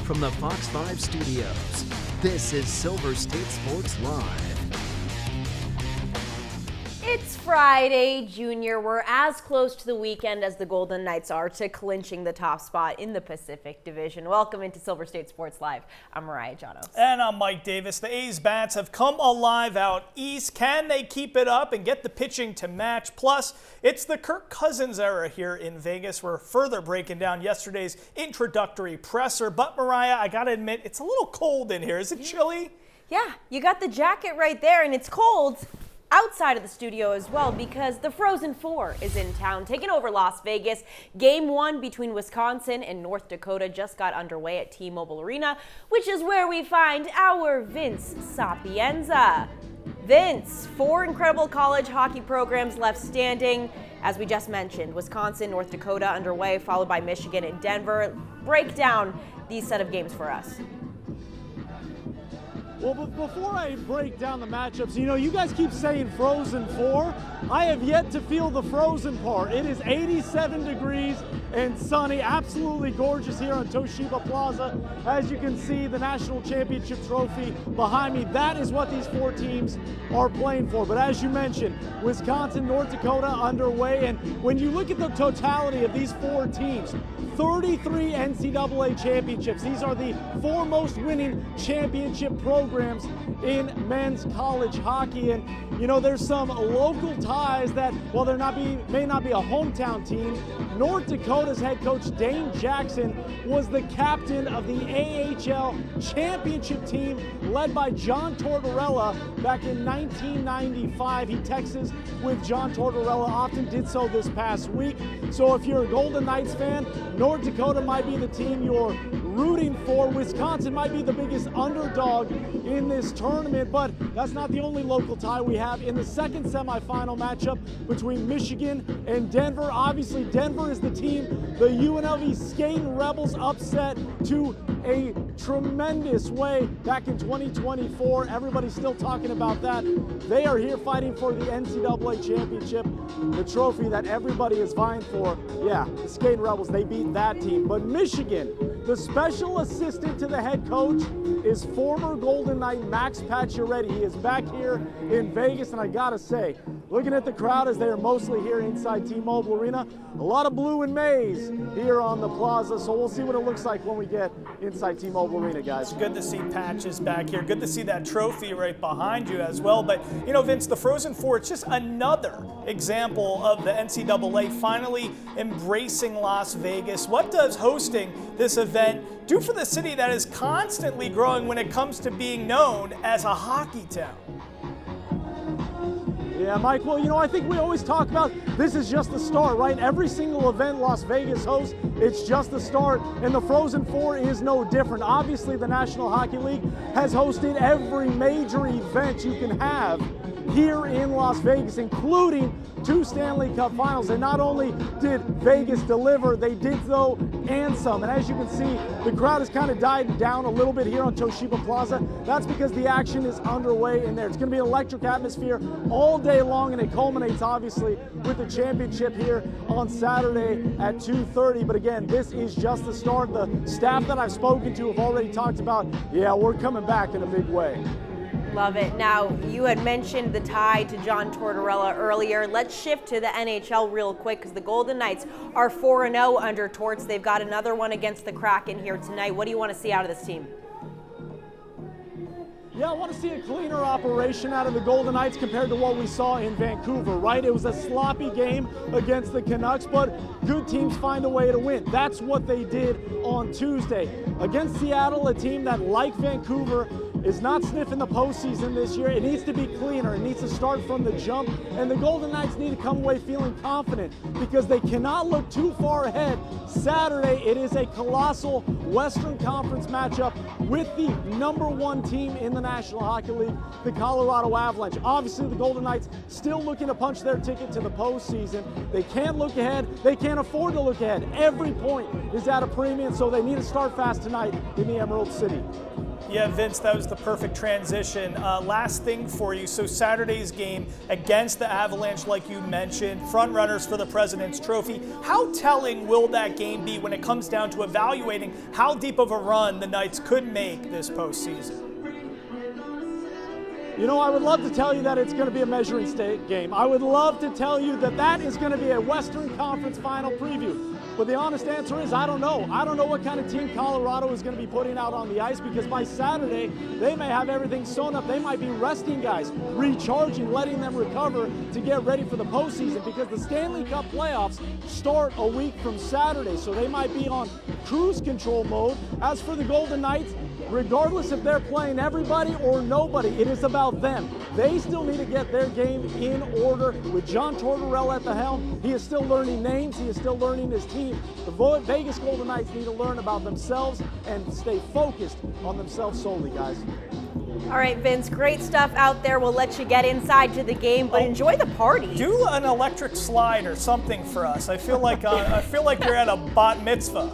from the Fox 5 studios. This is Silver State Sports Live. It's Friday, Junior. We're as close to the weekend as the Golden Knights are to clinching the top spot in the Pacific Division. Welcome into Silver State Sports Live. I'm Mariah Janos. And I'm Mike Davis. The A's bats have come alive out east. Can they keep it up and get the pitching to match? Plus, it's the Kirk Cousins era here in Vegas. We're further breaking down yesterday's introductory presser. But Mariah, I gotta admit, it's a little cold in here. Is it chilly? Yeah, you got the jacket right there, and it's cold outside of the studio as well because the Frozen Four is in town, taking over Las Vegas. Game 1 between Wisconsin and North Dakota just got underway at T-Mobile Arena, which is where we find our Vince Sapienza. Vince, 4 incredible college hockey programs left standing. As we just mentioned, Wisconsin, North Dakota underway, followed by Michigan and Denver. Break down these set of games for us. Well, but before I break down the matchups, you guys keep saying Frozen 4. I have yet to feel the frozen part. It is 87 degrees and sunny, absolutely gorgeous here on Toshiba Plaza. As you can see, the national championship trophy behind me, that is what these 4 teams are playing for. But as you mentioned, Wisconsin, North Dakota underway, and when you look at the totality of these 4 teams, 33 NCAA championships. These are the 4 most winning championship programs in men's college hockey. And there's some local ties that, while there may not be a hometown team, North Dakota's head coach Dane Jackson was the captain of the AHL championship team led by John Tortorella back in 1995. He texts with John Tortorella, often did so this past week. So if you're a Golden Knights fan, North Dakota might be the team you're rooting for. Wisconsin might be the biggest underdog in this tournament, but that's not the only local tie we have in the second semifinal matchup between Michigan and Denver. Obviously, Denver is the team the UNLV Skating Rebels upset to a tremendous way back in 2024. Everybody's still talking about that. They are here fighting for the NCAA championship, the trophy that everybody is vying for. Yeah, the Skating Rebels, they beat that team. But Michigan, the special assistant to the head coach is former Golden Knight Max Pacioretty. He is back here in Vegas, and I gotta say, looking at the crowd as they are mostly here inside T-Mobile Arena, a lot of blue and maize here on the plaza, so we'll see what it looks like when we get inside T-Mobile Arena, guys. It's good to see Patches back here. Good to see that trophy right behind you as well. But, Vince, the Frozen Four, it's just another example of the NCAA finally embracing Las Vegas. What does hosting this event do for the city that is constantly growing when it comes to being known as a hockey town? Yeah, Mike, well, I think we always talk about this is just the start, right? Every single event Las Vegas hosts, it's just the start, and the Frozen Four is no different. Obviously, the National Hockey League has hosted every major event you can have here in Las Vegas, including 2 Stanley Cup Finals. And not only did Vegas deliver, they did so and some. And as you can see, the crowd has kind of died down a little bit here on Toshiba Plaza. That's because the action is underway in there. It's going to be an electric atmosphere all day long, and it culminates obviously with the championship here on Saturday at 2:30. But again, this is just the start. The staff that I've spoken to have already talked about, yeah, we're coming back in a big way. Love it. Now, you had mentioned the tie to John Tortorella earlier. Let's shift to the NHL real quick because the Golden Knights are 4-0 under Torts. They've got another one against the Kraken here tonight. What do you want to see out of this team? Yeah, I want to see a cleaner operation out of the Golden Knights compared to what we saw in Vancouver, right? It was a sloppy game against the Canucks, but good teams find a way to win. That's what they did on Tuesday. Against Seattle, a team that, like Vancouver, is not sniffing the postseason this year. It needs to be cleaner. It needs to start from the jump. And the Golden Knights need to come away feeling confident because they cannot look too far ahead. Saturday, it is a colossal Western Conference matchup with the #1 team in the National Hockey League, the Colorado Avalanche. Obviously, the Golden Knights still looking to punch their ticket to the postseason. They can't look ahead. They can't afford to look ahead. Every point is at a premium, so they need to start fast tonight in the Emerald City. Yeah, Vince, that was the perfect transition. Last thing for you. So Saturday's game against the Avalanche, like you mentioned, front runners for the President's Trophy. How telling will that game be when it comes down to evaluating how deep of a run the Knights could make this postseason? You know, I would love to tell you that it's going to be a measuring stick game. I would love to tell you that that is going to be a Western Conference final preview. But the honest answer is I don't know. I don't know what kind of team Colorado is going to be putting out on the ice, because by Saturday, they may have everything sewn up. They might be resting guys, recharging, letting them recover to get ready for the postseason, because the Stanley Cup playoffs start a week from Saturday. So they might be on cruise control mode. As for the Golden Knights, regardless if they're playing everybody or nobody, it is about them. They still need to get their game in order with John Tortorella at the helm. He is still learning names. He is still learning his team. The Vegas Golden Knights need to learn about themselves and stay focused on themselves solely, guys. All right, Vince, great stuff out there. We'll let you get inside to the game, but enjoy the party. Do an electric slide or something for us. I feel like you're at a bat mitzvah.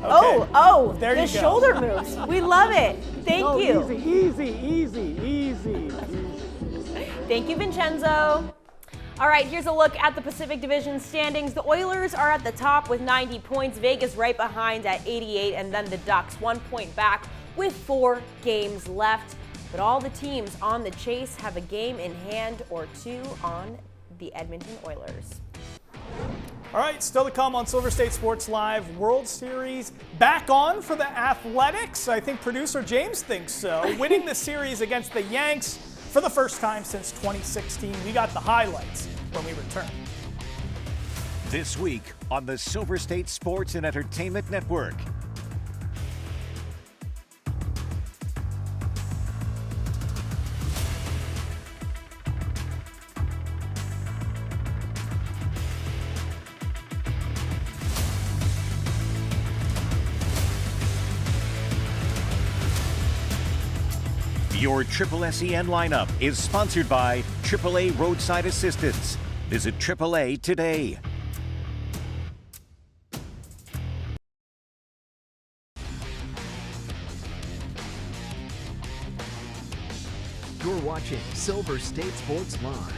Okay. Oh, there the you go. shoulder moves. We love it. Thank you. Easy. Thank you, Vincenzo. All right, here's a look at the Pacific Division standings. The Oilers are at the top with 90 points. Vegas right behind at 88, and then the Ducks 1 point back with 4 games left. But all the teams on the chase have a game in hand or two on the Edmonton Oilers. All right, still to come on Silver State Sports Live. World Series back on for the Athletics. I think producer James thinks so. Winning the series against the Yanks for the first time since 2016. We got the highlights when we return. This week on the Silver State Sports and Entertainment Network. Your Triple SEN lineup is sponsored by AAA Roadside Assistance. Visit AAA today. You're watching Silver State Sports Live.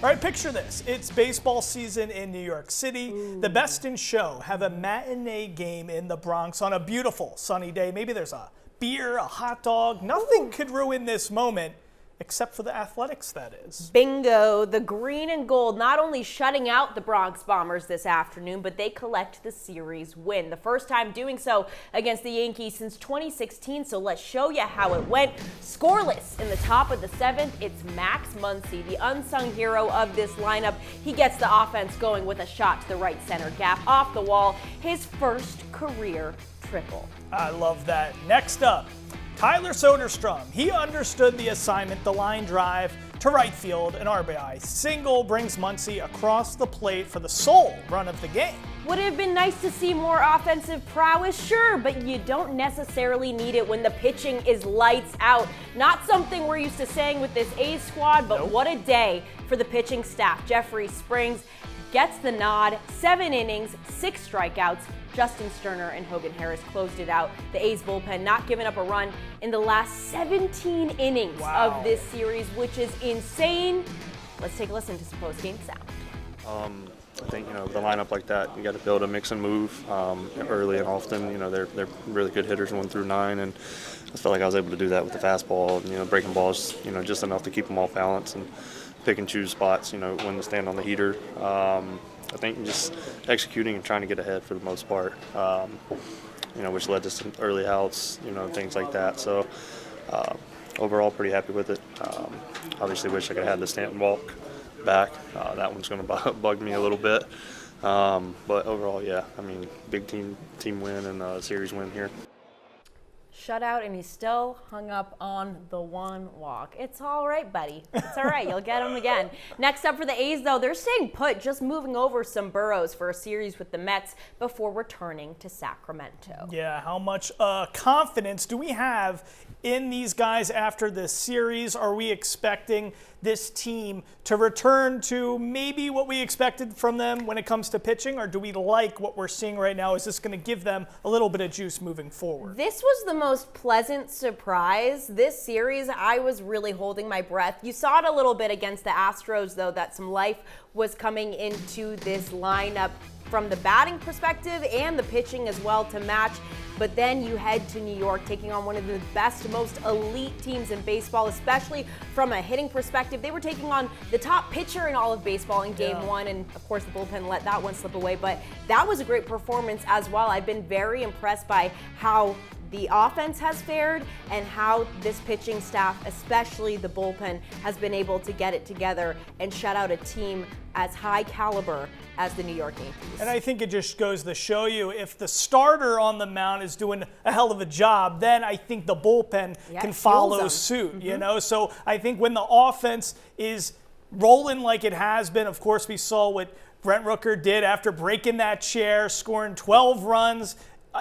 All right, picture this. It's baseball season in New York City. The Best in Show have a matinee game in the Bronx on a beautiful sunny day. Maybe there's a beer, a hot dog. Nothing could ruin this moment except for the Athletics, that is. Bingo. The green and gold not only shutting out the Bronx Bombers this afternoon, but they collect the series win. The first time doing so against the Yankees since 2016, so let's show you how it went. Scoreless in the top of the 7th, it's Max Muncy, the unsung hero of this lineup. He gets the offense going with a shot to the right center gap off the wall, his first career triple. I love that. Next up, Tyler Soderstrom. He understood the assignment, the line drive to right field, an RBI single brings Muncy across the plate for the sole run of the game. Would it have been nice to see more offensive prowess? Sure, but you don't necessarily need it when the pitching is lights out. Not something we're used to saying with this A's squad, but What a day for the pitching staff. Jeffrey Springs gets the nod, 7 innings, 6 strikeouts. Justin Sterner and Hogan Harris closed it out. The A's bullpen not giving up a run in the last 17 innings of this series, which is insane. Let's take a listen to some post-game sound. I think, the lineup like that, you got to be able to mix and move early and often. They're really good hitters 1 through 9, and I felt like I was able to do that with the fastball. Breaking balls, just enough to keep them off balance and pick and choose spots, when to stand on the heater. I think just executing and trying to get ahead for the most part, which led to some early outs, things like that. So overall, pretty happy with it. Obviously, wish I could have had the Stanton walk back. That one's going to bug me a little bit. But overall, yeah, big team win and a series win here. Shutout, and he still hung up on the one walk. It's all right, buddy. It's all right. You'll get him again. Next up for the A's, though, they're staying put, just moving over some Burrows for a series with the Mets before returning to Sacramento. Yeah, how much confidence do we have in these guys after this series? Are we expecting this team to return to maybe what we expected from them when it comes to pitching, or do we like what we're seeing right now? Is this going to give them a little bit of juice moving forward? This was the most most pleasant surprise this series. I was really holding my breath. You saw it a little bit against the Astros, though, that some life was coming into this lineup from the batting perspective and the pitching as well to match. But then you head to New York, taking on one of the best, most elite teams in baseball, especially from a hitting perspective. They were taking on the top pitcher in all of baseball in Game 1, and of course the bullpen let that one slip away. But that was a great performance as well. I've been very impressed by how the offense has fared and how this pitching staff, especially the bullpen, has been able to get it together and shut out a team as high caliber as the New York Yankees. And I think it just goes to show you, if the starter on the mound is doing a hell of a job, then I think the bullpen can follow suit, you know? So I think when the offense is rolling like it has been, of course we saw what Brent Rooker did after breaking that chair, scoring 12 runs,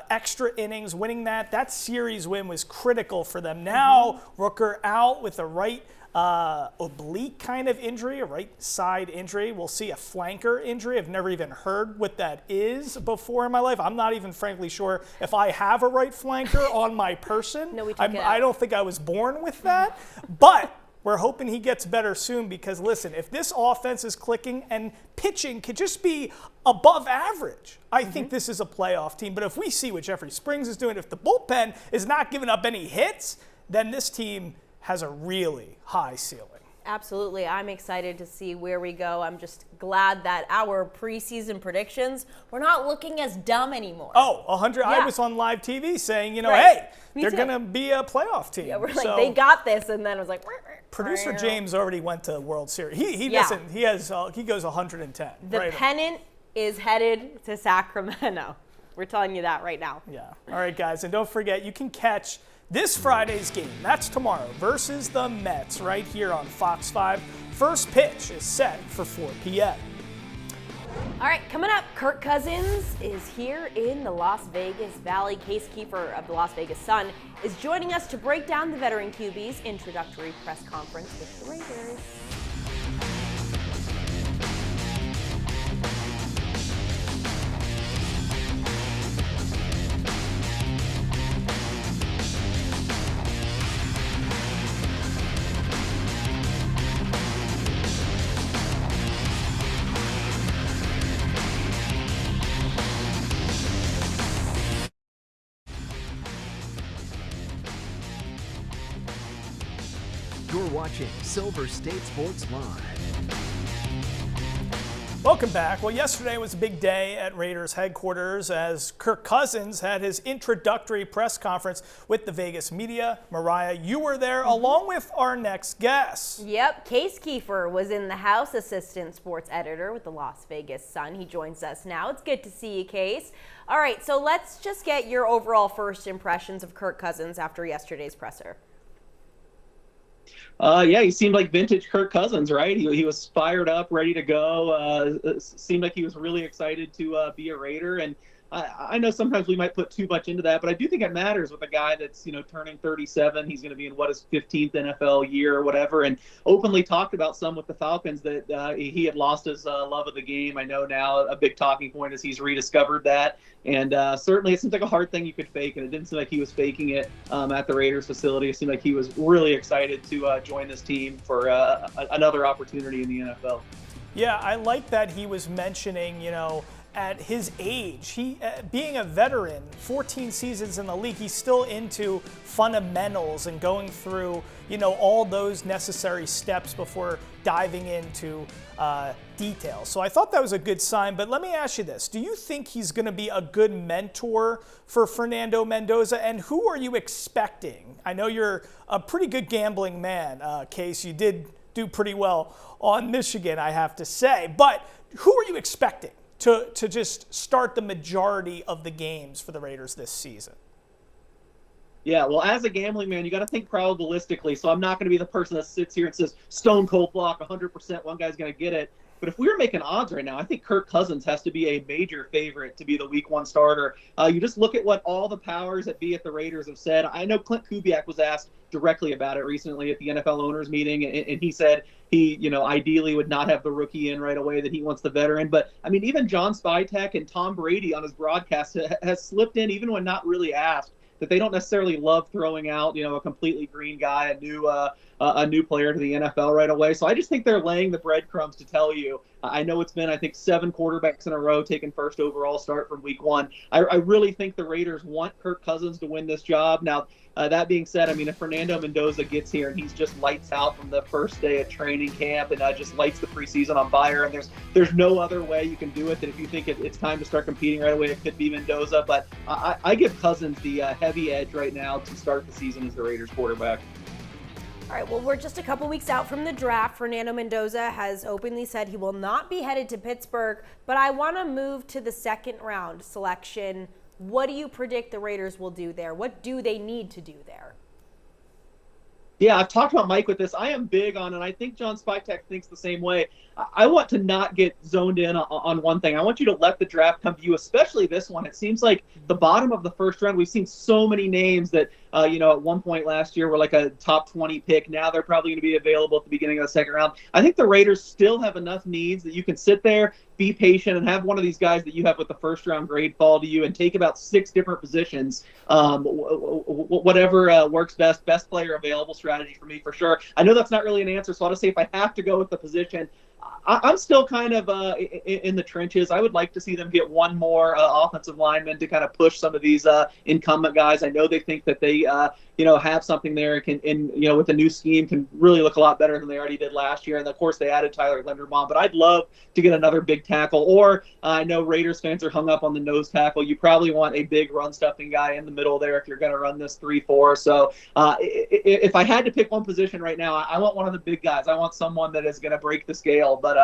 extra innings, winning that series win was critical for them. Now Rooker out with a right oblique kind of injury, a right side injury. We'll see a flanker injury. I've never even heard what that is before in my life. I'm not even frankly sure if I have a right flanker on my person. No, we took it out. I don't think I was born with that, but we're hoping he gets better soon because, listen, if this offense is clicking and pitching could just be above average, I think this is a playoff team. But if we see what Jeffrey Springs is doing, if the bullpen is not giving up any hits, then this team has a really high ceiling. Absolutely. I'm excited to see where we go. I'm just glad that our preseason predictions, we're not looking as dumb anymore. Oh, 100. I was on live TV saying, you know, Right. hey, Me they're too. going to be a playoff team. Yeah, we're like, So, they got this, and then it was like, producer James already went to the World Series. He Yeah. doesn't. He goes 110. the right? pennant is headed to Sacramento. We're telling you that right now. Yeah. All right, guys. And don't forget, you can catch this Friday's game. That's tomorrow versus the Mets right here on Fox 5. First pitch is set for 4 p.m. All right, coming up, Kirk Cousins is here in the Las Vegas Valley. Case Kiefer of the Las Vegas Sun is joining us to break down the veteran QB's introductory press conference with the Raiders. You're watching Silver State Sports Live. Welcome back. Well, yesterday was a big day at Raiders headquarters as Kirk Cousins had his introductory press conference with the Vegas media. Mariah, you were there along with our next guest. Yep, Case Kiefer was in the house, assistant sports editor with the Las Vegas Sun. He joins us now. It's good to see you, Case. All right, so let's just get your overall first impressions of Kirk Cousins after yesterday's presser. Yeah, he seemed like vintage Kirk Cousins, right? He was fired up, ready to go. Seemed like he was really excited to be a Raider. And I know sometimes we might put too much into that, but I do think it matters with a guy that's, turning 37. He's going to be in his 15th NFL year or whatever, and openly talked about some with the Falcons that he had lost his love of the game. I know now a big talking point is he's rediscovered that. And certainly it seems like a hard thing you could fake, and it didn't seem like he was faking it at the Raiders facility. It seemed like he was really excited to join this team for another opportunity in the NFL. Yeah, I like that he was mentioning, at his age, he being a veteran, 14 seasons in the league, he's still into fundamentals and going through, all those necessary steps before diving into details. So I thought that was a good sign. But let me ask you this. Do you think he's going to be a good mentor for Fernando Mendoza? And who are you expecting? I know you're a pretty good gambling man, Case. You did do pretty well on Michigan, I have to say. But who are you expecting to just start the majority of the games for the Raiders this season? Yeah, well, as a gambling man, you got to think probabilistically. So I'm not going to be the person that sits here and says stone cold block 100% one guy's going to get it. But if we were making odds right now, I think Kirk Cousins has to be a major favorite to be the Week 1 starter. You just look at what all the powers that be at the Raiders have said. I know Clint Kubiak was asked directly about it recently at the NFL owners meeting, and he said he, ideally would not have the rookie in right away, that he wants the veteran. But, I mean, even John Spytek and Tom Brady on his broadcast has slipped in, even when not really asked, that they don't necessarily love throwing out, a completely green guy, a new player to the NFL right away. So I just think they're laying the breadcrumbs to tell you. I know it's been, I think, 7 quarterbacks in a row taking first overall start from week 1. I really think the Raiders want Kirk Cousins to win this job. Now, that being said, I mean, if Fernando Mendoza gets here and he's just lights out from the first day of training camp and just lights the preseason on fire, and there's no other way you can do it than if you think it's time to start competing right away, it could be Mendoza. But I give Cousins the heavy edge right now to start the season as the Raiders quarterback. All right, well, we're just a couple weeks out from the draft. Fernando Mendoza has openly said he will not be headed to Pittsburgh, but I want to move to the second round selection. What do you predict the Raiders will do there? What do they need to do there? Yeah, I've talked about Mike with this. I am big on, and I think John Spytek thinks the same way. I want to not get zoned in on one thing. I want you to let the draft come to you, especially this one. It seems like the bottom of the first round, we've seen so many names that, at one point last year were like a top 20 pick. Now they're probably going to be available at the beginning of the second round. I think the Raiders still have enough needs that you can sit there, be patient, and have one of these guys that you have with the first round grade fall to you and take about 6 different positions. Whatever works best player available strategy for me for sure. I know that's not really an answer, so I'll just say if I have to go with the position, I'm still kind of in the trenches. I would like to see them get one more offensive lineman to kind of push some of these incumbent guys. I know they think that they have something there with the new scheme can really look a lot better than they already did last year. And of course they added Tyler Linderbaum, but I'd love to get another big tackle. Or I know Raiders fans are hung up on the nose tackle. You probably want a big run stuffing guy in the middle there if you're going to run this 3-4. So if I had to pick one position right now, I want one of the big guys. I want someone that is going to break the scale, but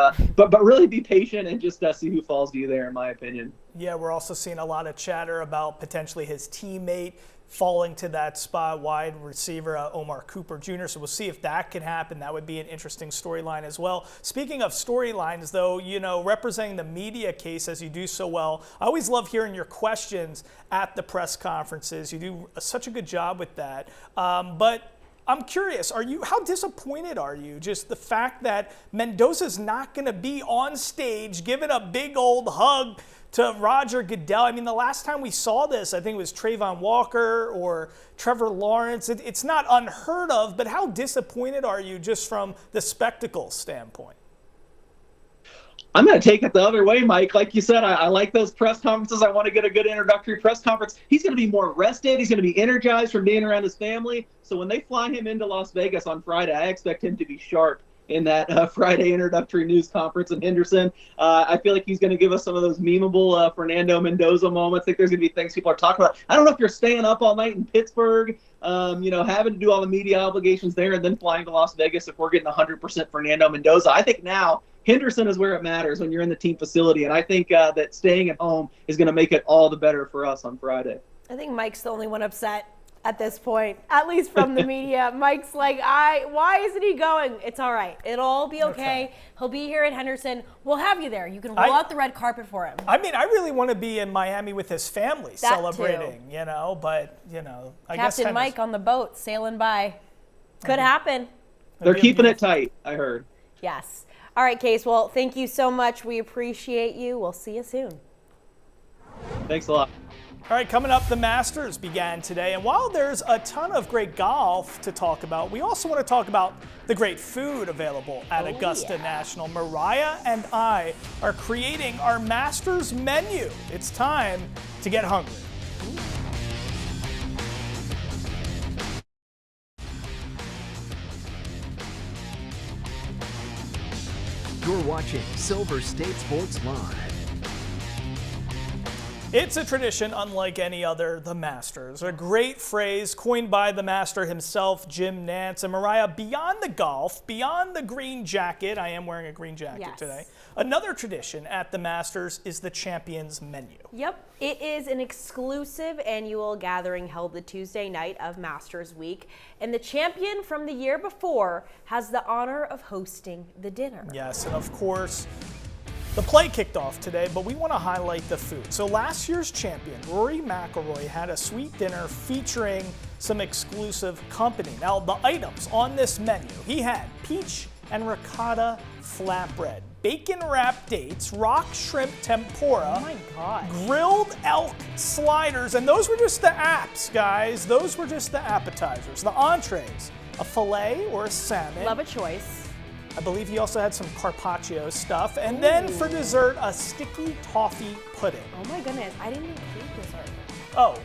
really be patient and just see who falls to you there, in my opinion. Yeah, we're also seeing a lot of chatter about potentially his teammate falling to that spot, wide receiver Omar Cooper Jr. So we'll see if that can happen. That would be an interesting storyline as well. Speaking of storylines, though, representing the media case as you do so well, I always love hearing your questions at the press conferences. You do such a good job with that. But I'm curious, how disappointed are you? Just the fact that Mendoza's not going to be on stage giving a big old hug to Roger Goodell. I mean, the last time we saw this, I think it was Trayvon Walker or Trevor Lawrence. It's not unheard of, but how disappointed are you just from the spectacle standpoint? I'm going to take it the other way, Mike. Like you said, I like those press conferences. I want to get a good introductory press conference. He's going to be more rested. He's going to be energized from being around his family. So when they fly him into Las Vegas on Friday, I expect him to be sharp in that Friday introductory news conference in Henderson. I feel like he's going to give us some of those memeable Fernando Mendoza moments. I think there's going to be things people are talking about. I don't know if you're staying up all night in Pittsburgh, having to do all the media obligations there and then flying to Las Vegas if we're getting 100% Fernando Mendoza. I think now Henderson is where it matters when you're in the team facility, and I think that staying at home is going to make it all the better for us on Friday. I think Mike's the only one upset at this point, at least from the media. Mike's like, why isn't he going? It's all right. It'll all be okay. He'll be here at Henderson. We'll have you there. You can roll out the red carpet for him. I mean, I really want to be in Miami with his family celebrating, but, I guess Captain Mike on the boat sailing by. Could happen. They're keeping it tight, I heard. Yes. All right, Case. Well, thank you so much. We appreciate you. We'll see you soon. Thanks a lot. All right, coming up, the Masters began today. And while there's a ton of great golf to talk about, we also want to talk about the great food available at Augusta National. Mariah and I are creating our Masters menu. It's time to get hungry. You're watching Silver State Sports Live. It's a tradition unlike any other, the Masters. A great phrase coined by the master himself, Jim Nantz. And Mariah, beyond the golf, beyond the green jacket, I am wearing a green jacket today, another tradition at the Masters is the Champions Menu. Yep, it is an exclusive annual gathering held the Tuesday night of Masters Week. And the champion from the year before has the honor of hosting the dinner. Yes, and of course, the play kicked off today, but we want to highlight the food. So last year's champion, Rory McIlroy, had a sweet dinner featuring some exclusive company. Now, the items on this menu, he had peach and ricotta flatbread, bacon wrapped dates, rock shrimp tempura, Oh my God. grilled elk sliders, and those were just the apps, guys. Those were just the appetizers. The entrees, a filet or a salmon. Love a choice. I believe he also had some carpaccio stuff. And then for dessert, a sticky toffee pudding. Oh my goodness, I didn't include dessert. Oh,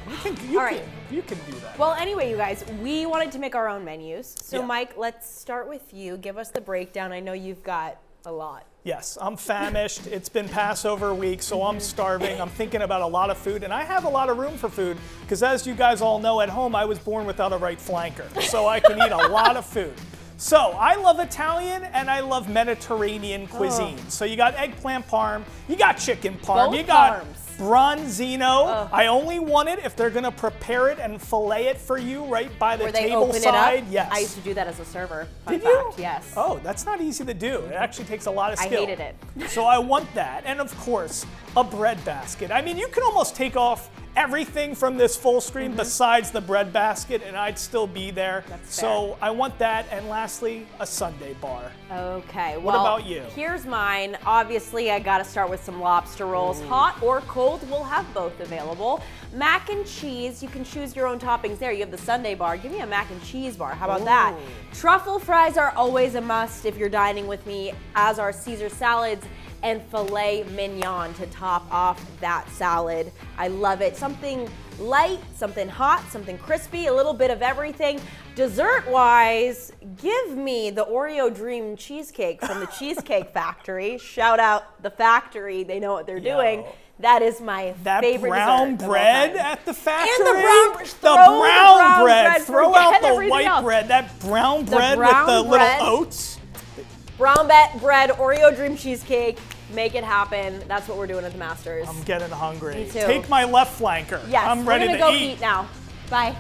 you can do that. Well, anyway, you guys, we wanted to make our own menus. So, Yeah. Mike, let's start with you. Give us the breakdown. I know you've got a lot. Yes, I'm famished. It's been Passover week, so I'm starving. I'm thinking about a lot of food, and I have a lot of room for food because, as you guys all know, at home I was born without a right flanker, so I can eat a lot of food. So I love Italian and I love Mediterranean cuisine. So you got eggplant parm, you got chicken parm, Both you got parms. bronzino. I only want it if they're gonna prepare it and fillet it for you right by the Where they table open it side. up. Yes. I used to do that as a server. Fun Did fact. you? Yes. Oh, that's not easy to do. It actually takes a lot of I skill. hated it. So I want that. And of course, a bread basket. I mean, you can almost take off everything from this full screen besides the bread basket and I'd still be there. That's so I want that. And lastly, a sundae bar. Okay. What Well, about you? Here's mine. Obviously, I got to start with some lobster rolls. Hot or cold, we'll have both available. Mac and cheese, you can choose your own toppings there. You have the sundae bar. Give me a mac and cheese bar. How about that? Truffle fries are always a must if you're dining with me, as are Caesar salads and filet mignon to top off that salad. I love it. Something light, something hot, something crispy, a little bit of everything. Dessert-wise, give me the Oreo Dream Cheesecake from the Cheesecake Factory. Shout out the factory, they know what they're doing. That is my That favorite brown dessert of all bread time. at the factory. And the brown- The throw the brown bread. bread, Throw out forget the everything white else. bread. That brown bread brown with the bread. little oats. Brown bread, Oreo Dream Cheesecake. Make it happen. That's what we're doing at the Masters. I'm getting hungry. Me too. Take my left flanker. Yes, I'm ready we're to gonna go eat. eat now. Bye.